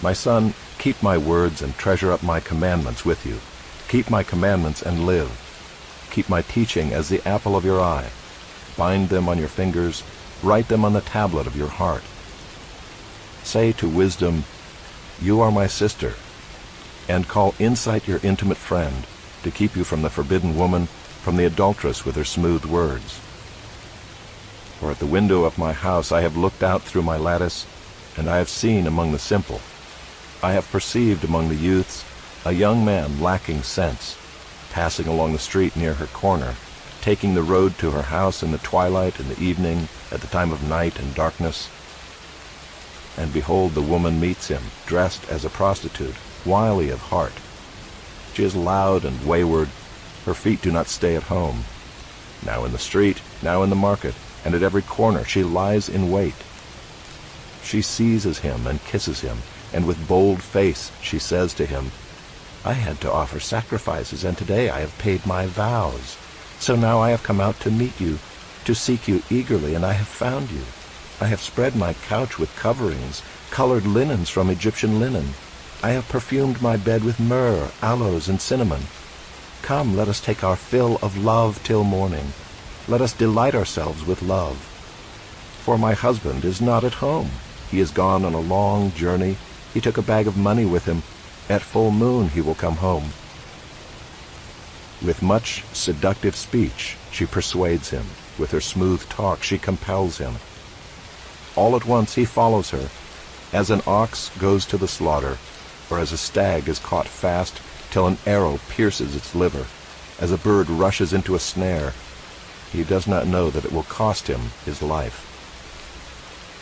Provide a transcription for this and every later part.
My son, keep my words and treasure up my commandments with you. Keep my commandments and live. Keep my teaching as the apple of your eye. Bind them on your fingers, write them on the tablet of your heart. Say to wisdom, you are my sister, and call insight your intimate friend, to keep you from the forbidden woman, from the adulteress with her smooth words. For at the window of my house I have looked out through my lattice, and I have seen among the simple. I have perceived among the youths a young man lacking sense, passing along the street near her corner, taking the road to her house in the twilight, in the evening, at the time of night and darkness. And behold, the woman meets him, dressed as a prostitute, wily of heart. She is loud and wayward. Her feet do not stay at home. Now in the street, now in the market, and at every corner she lies in wait. She seizes him and kisses him, and with bold face she says to him, I had to offer sacrifices, and today I have paid my vows. So now I have come out to meet you, to seek you eagerly, and I have found you. I have spread my couch with coverings, colored linens from Egyptian linen. I have perfumed my bed with myrrh, aloes, and cinnamon. Come, let us take our fill of love till morning. Let us delight ourselves with love. For my husband is not at home. He is gone on a long journey. He took a bag of money with him. At full moon he will come home. With much seductive speech she persuades him. With her smooth talk she compels him. All at once he follows her, as an ox goes to the slaughter, or as a stag is caught fast till an arrow pierces its liver, as a bird rushes into a snare. He does not know that it will cost him his life.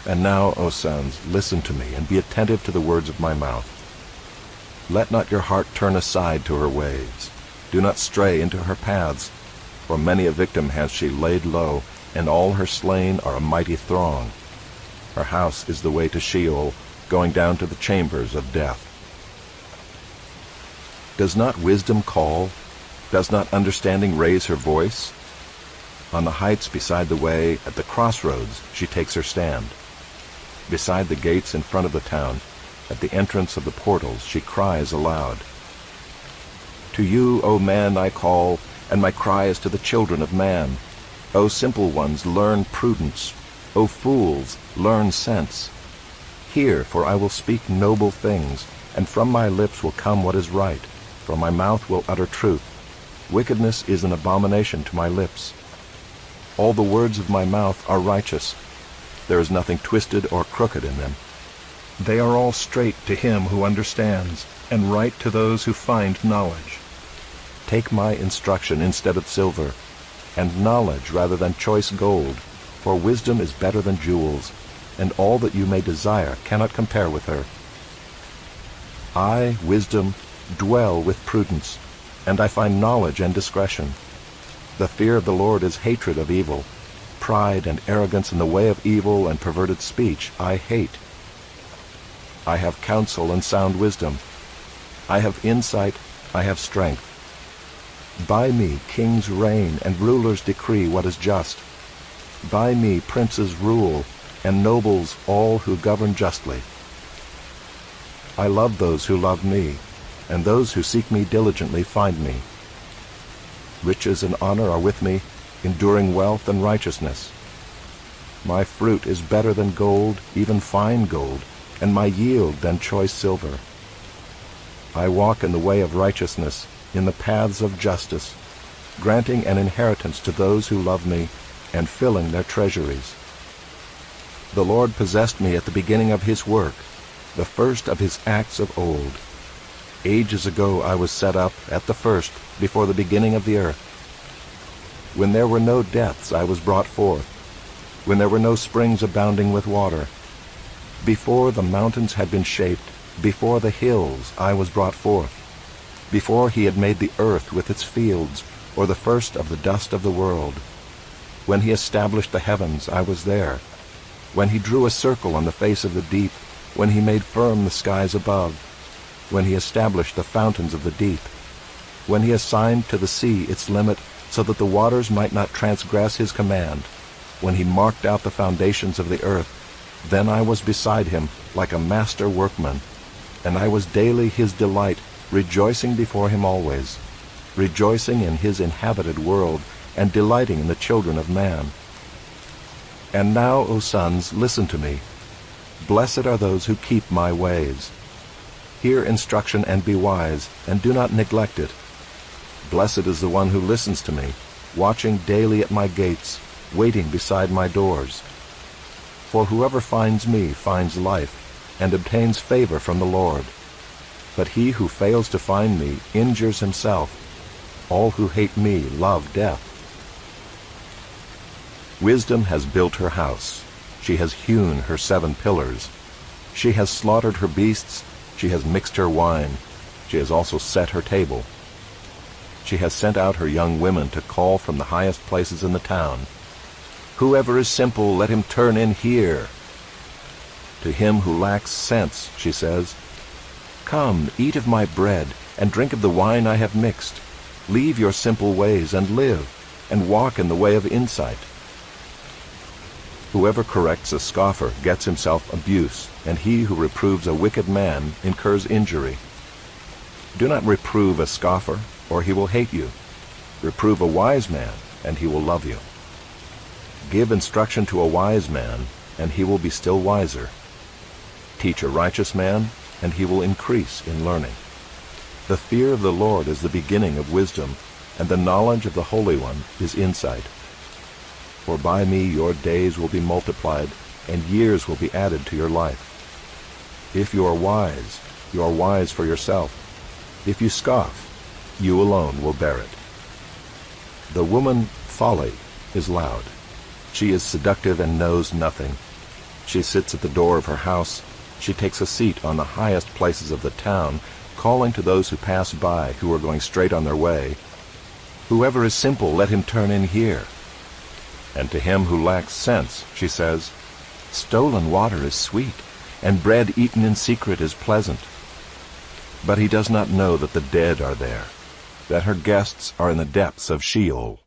And now, O sons, listen to me, and be attentive to the words of my mouth. Let not your heart turn aside to her ways. Do not stray into her paths, for many a victim has she laid low, and all her slain are a mighty throng. Her house is the way to Sheol, going down to the chambers of death. Does not wisdom call? Does not understanding raise her voice? On the heights beside the way, at the crossroads, she takes her stand. Beside the gates in front of the town, at the entrance of the portals, she cries aloud. To you, O man, I call, and my cry is to the children of man. O simple ones, learn prudence. O fools, learn sense. Hear, for I will speak noble things, and from my lips will come what is right, for my mouth will utter truth. Wickedness is an abomination to my lips. All the words of my mouth are righteous. There is nothing twisted or crooked in them. They are all straight to him who understands, and right to those who find knowledge. Take my instruction instead of silver, and knowledge rather than choice gold, for wisdom is better than jewels, and all that you may desire cannot compare with her. I, wisdom, dwell with prudence, and I find knowledge and discretion. The fear of the Lord is hatred of evil. Pride and arrogance in the way of evil and perverted speech I hate. I have counsel and sound wisdom. I have insight, I have strength. By me kings reign and rulers decree what is just. By me princes rule, and nobles all who govern justly. I love those who love me, and those who seek me diligently find me. Riches and honor are with me, enduring wealth and righteousness. My fruit is better than gold, even fine gold, and my yield than choice silver. I walk in the way of righteousness, in the paths of justice, granting an inheritance to those who love me, and filling their treasuries. The Lord possessed me at the beginning of his work, the first of his acts of old. Ages ago I was set up, at the first, before the beginning of the earth. When there were no depths I was brought forth, when there were no springs abounding with water. Before the mountains had been shaped, before the hills I was brought forth. Before he had made the earth with its fields, or the first of the dust of the world. When he established the heavens, I was there. When he drew a circle on the face of the deep, when he made firm the skies above, when he established the fountains of the deep, when he assigned to the sea its limit, so that the waters might not transgress his command, when he marked out the foundations of the earth, then I was beside him like a master workman. And I was daily his delight, rejoicing before him always, rejoicing in his inhabited world, and delighting in the children of man. And now, O sons, listen to me. Blessed are those who keep my ways. Hear instruction and be wise, and do not neglect it. Blessed is the one who listens to me, watching daily at my gates, waiting beside my doors. For whoever finds me finds life, and obtains favor from the Lord. But he who fails to find me injures himself. All who hate me love death. Wisdom has built her house. She has hewn her 7 pillars. She has slaughtered her beasts. She has mixed her wine. She has also set her table. She has sent out her young women to call from the highest places in the town. Whoever is simple, let him turn in here. To him who lacks sense, she says, Come, eat of my bread, and drink of the wine I have mixed. Leave your simple ways and live, and walk in the way of insight. Whoever corrects a scoffer gets himself abuse, and he who reproves a wicked man incurs injury. Do not reprove a scoffer, or he will hate you. Reprove a wise man, and he will love you. Give instruction to a wise man, and he will be still wiser. Teach a righteous man, and he will increase in learning. The fear of the Lord is the beginning of wisdom, and the knowledge of the Holy One is insight. For by me your days will be multiplied, and years will be added to your life. If you are wise for yourself. If you scoff, you alone will bear it. The woman, folly, is loud. She is seductive and knows nothing. She sits at the door of her house. She takes a seat on the highest places of the town, calling to those who pass by, who are going straight on their way, Whoever is simple, let him turn in here. And to him who lacks sense, she says, Stolen water is sweet, and bread eaten in secret is pleasant. But he does not know that the dead are there, that her guests are in the depths of Sheol.